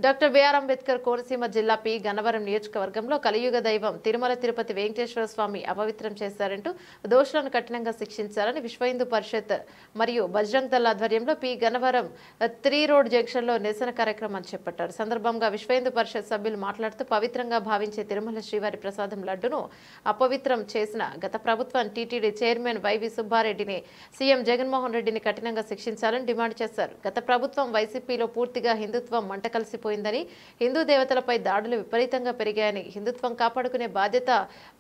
Doctor BR Ambedkar Konaseema జిల్లా P Gannavaram నియోజకవర్గంలో కలియుగ దైవం తిరుమల తిరుపతి వెంకటేశ్వర స్వామి అపవిత్రం చేశారంటూ దోషులను కఠినంగా శిక్షించాలని విశ్వ హిందూ పరిషత్ మరియు బజరంగ్ దళ్ ఆధ్వర్యంలో పి గన్నవరం 3 రోడ్ జంక్షన్ లో నిరసన కార్యక్రమాన్ని చేపట్టారు. సందర్భంగా విశ్వ హిందూ పరిషత్ సభ్యులు మాట్లాడుతూ పవిత్రంగా భావించే తిరుమల శ్రీవారి ప్రసాదం లడ్డును అపవిత్రం చేసిన గత ప్రభుత్వం టీటీడీ చైర్మన్ వైవి సుబ్బారెడ్డిని సీఎం జగన్మోహన్ రెడ్డిని కఠినంగా శిక్షించాలని డిమాండ్ చేశారు. గత ప్రభుత్వం వైసీపీలో పూర్తిగా హిందుత్వం మంట కలిసి హిందూ దేవతలపై దాడులు విపరీతంగా పెరిగాయని, హిందుత్వం కాపాడుకునే బాధ్యత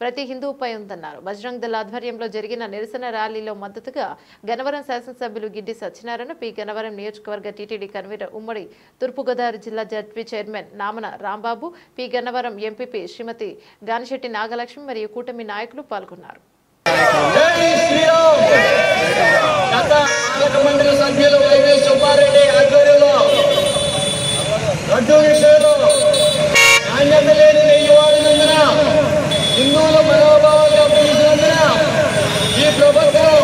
ప్రతి హిందువుపై ఉందన్నారు. బజరంగ్ దళ్ ఆధ్వర్యంలో జరిగిన నిరసన ర్యాలీలో మద్దతుగా గన్నవరం శాసనసభ్యులు గిడ్డి సత్యనారాయణ, పి గన్నవరం నియోజకవర్గ టీటీడీ కన్వీనర్ ఉమ్మడి తూర్పుగోదావరి జిల్లా ZP chairman Namana Rambabu, P Gannavaram MPP Srimati Ganisetti Nagalakshmi మరియు కూటమి నాయకులు పాల్గొన్నారు. లడ్డూ విషయంలో నాణ్యత లేని నెయ్యి వాడినందున హిందువుల మనోభావాలు దెబ్బతీసినందున ఈ ప్రభుత్వం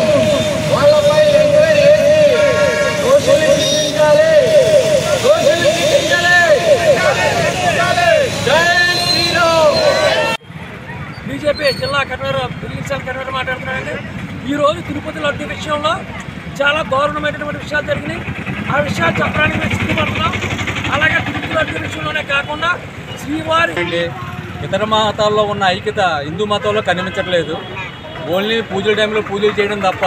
వాళ్ళపై ఎంక్వైరీ చేసి దోషుల్ని శిక్షించాలి. బీజేపీ జిల్లా కన్వీనర్ కన్వీనర్ మాట్లాడుతున్నారండి. ఈరోజు తిరుపతి లడ్డూ విషయంలో చాలా దారుణమైనటువంటి విషయాలు జరిగినాయి. ఆ విషయాలు చెప్పడానికి మేము సిద్ధపడుతున్నాం. అలాగే తిరుపతి లడ్డూ విషయంలోనే కాకుండా శ్రీవారి ఇతర మతాల్లో ఉన్న ఐక్యత హిందూ మతంలో కనిపించట్లేదు. ఓన్లీ పూజల టైంలో పూజలు చేయడం తప్ప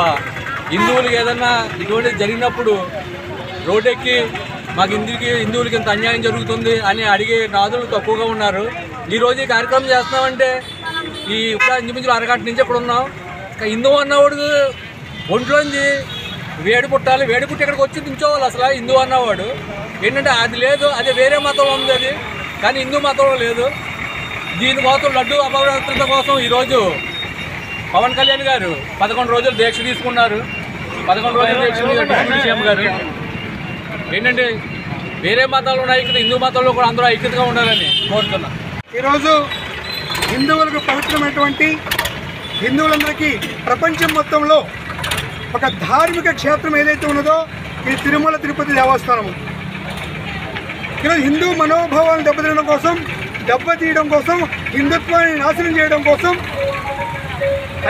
హిందువులకి ఏదన్నా ఇటువంటిది జరిగినప్పుడు రోడ్డెక్కి మాకు హిందువులకి ఇంత అన్యాయం జరుగుతుంది అని అడిగే నాదులు తక్కువగా ఉన్నారు. ఈరోజు ఈ కార్యక్రమం చేస్తున్నామంటే ఇప్పుడు ఇంచుమించులు అరగంట నుంచి ఇక్కడ ఉన్నాం. హిందువు అన్నవాడు ఒంట్లోంచి వేడి పుట్టాలి, వేడి పుట్టి ఇక్కడికి వచ్చి దించోవాలి. అసలు హిందువు అన్నవాడు ఏంటంటే అది లేదు, అది వేరే మతంలో ఉంది, అది కానీ హిందూ మతంలో లేదు. దీనికోసం లడ్డు అపవిత్రత కోసం ఈరోజు పవన్ కళ్యాణ్ గారు 11 రోజులు దీక్ష తీసుకున్నారు. 11 రోజుల దీక్ష సీఎం గారు ఏంటంటే వేరే మతాలు ఉన్న ఐక్యత హిందూ మతంలో కూడా అందరూ ఐక్యతగా ఉండాలని కోరుతున్నాం. ఈరోజు హిందువులకు పవిత్రమైనటువంటి హిందువులందరికీ ప్రపంచం మొత్తంలో ఒక ధార్మిక క్షేత్రం ఏదైతే ఉన్నదో ఈ తిరుమల తిరుపతి దేవస్థానము. ఈరోజు హిందూ మనోభావాలను దెబ్బతీయడం కోసం హిందుత్వాన్ని నాశనం చేయడం కోసం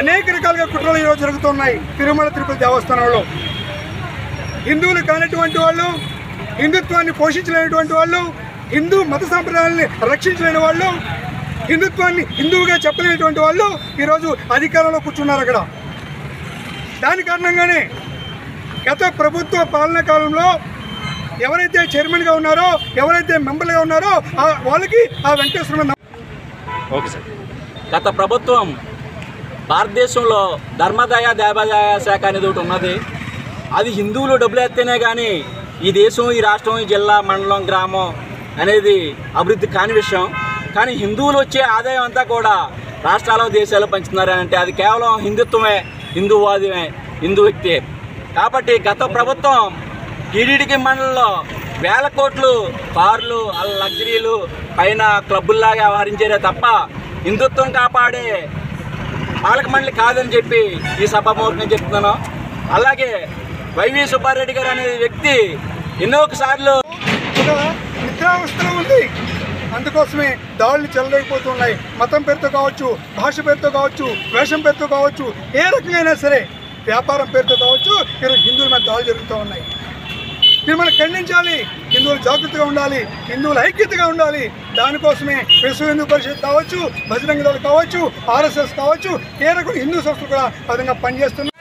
అనేక రకాలుగా కుట్రలు ఈరోజు జరుగుతున్నాయి. తిరుమల తిరుపతి దేవస్థానంలో హిందువులు కానటువంటి వాళ్ళు, హిందుత్వాన్ని పోషించలేనటువంటి వాళ్ళు, హిందూ మత సాంప్రదాయాన్ని రక్షించలేని వాళ్ళు, హిందుత్వాన్ని హిందువుగా చెప్పలేనటువంటి వాళ్ళు ఈరోజు అధికారంలో కూర్చున్నారు అక్కడ. దాని కారణంగానే గత ప్రభుత్వ పాలనా కాలంలో ఎవరైతే చైర్మన్గా ఉన్నారో, ఎవరైతే మెంబర్లుగా ఉన్నారో వాళ్ళకి ఆ వెంకటేశ్వర ఓకే సార్. గత ప్రభుత్వం భారతదేశంలో ధర్మదయ దేవాదాయ శాఖ అనేది ఒకటి ఉన్నది. అది హిందువులు డబ్బులు ఎత్తేనే కానీ ఈ దేశం, ఈ రాష్ట్రం, ఈ జిల్లా, మండలం, గ్రామం అనేది అభివృద్ధి కాని విషయం. కానీ హిందువులు వచ్చే ఆదాయం అంతా కూడా రాష్ట్రాలు, దేశాలు పంచుతున్నారని అంటే అది కేవలం హిందుత్వమే, హిందూవాదమే, హిందూ వ్యక్తే. కాబట్టి గత ప్రభుత్వం టీటీడీ మండలంలో వేల కోట్లు కార్లు, లగ్జరీలు పైన క్లబ్బుల్లాగా వ్యవహరించారే తప్ప హిందుత్వం కాపాడే పాలక మండలి కాదని చెప్పి ఈ సభాముఖంగా చెప్తున్నాను. అలాగే వైవి సుబ్బారెడ్డి గారు అనే వ్యక్తి ఎన్నోసార్లు నిద్రావస్థలో ఉంది. అందుకోసమే దాడులు చెల్లలేకపోతున్నాయి. మతం పేరుతో కావచ్చు, భాష పేరుతో కావచ్చు, వేషం పేరుతో కావచ్చు, ఏ రకంగా సరే వ్యాపారం పేరుతో కావచ్చు ఈరోజు హిందువుల మీద దాడులు జరుగుతూ ఉన్నాయి. దీన్ని మనం ఖండించాలి. హిందువులు జాగృతిగా ఉండాలి, హిందువులు ఐక్యతగా ఉండాలి. దానికోసమే విశ్వ హిందూ పరిషత్ కావచ్చు, బజరంగ్ దళ్ కావచ్చు, RSS కావచ్చు, ఏ రకం హిందూ సంస్థలు కూడా ఆ విధంగా పనిచేస్తున్నాయి.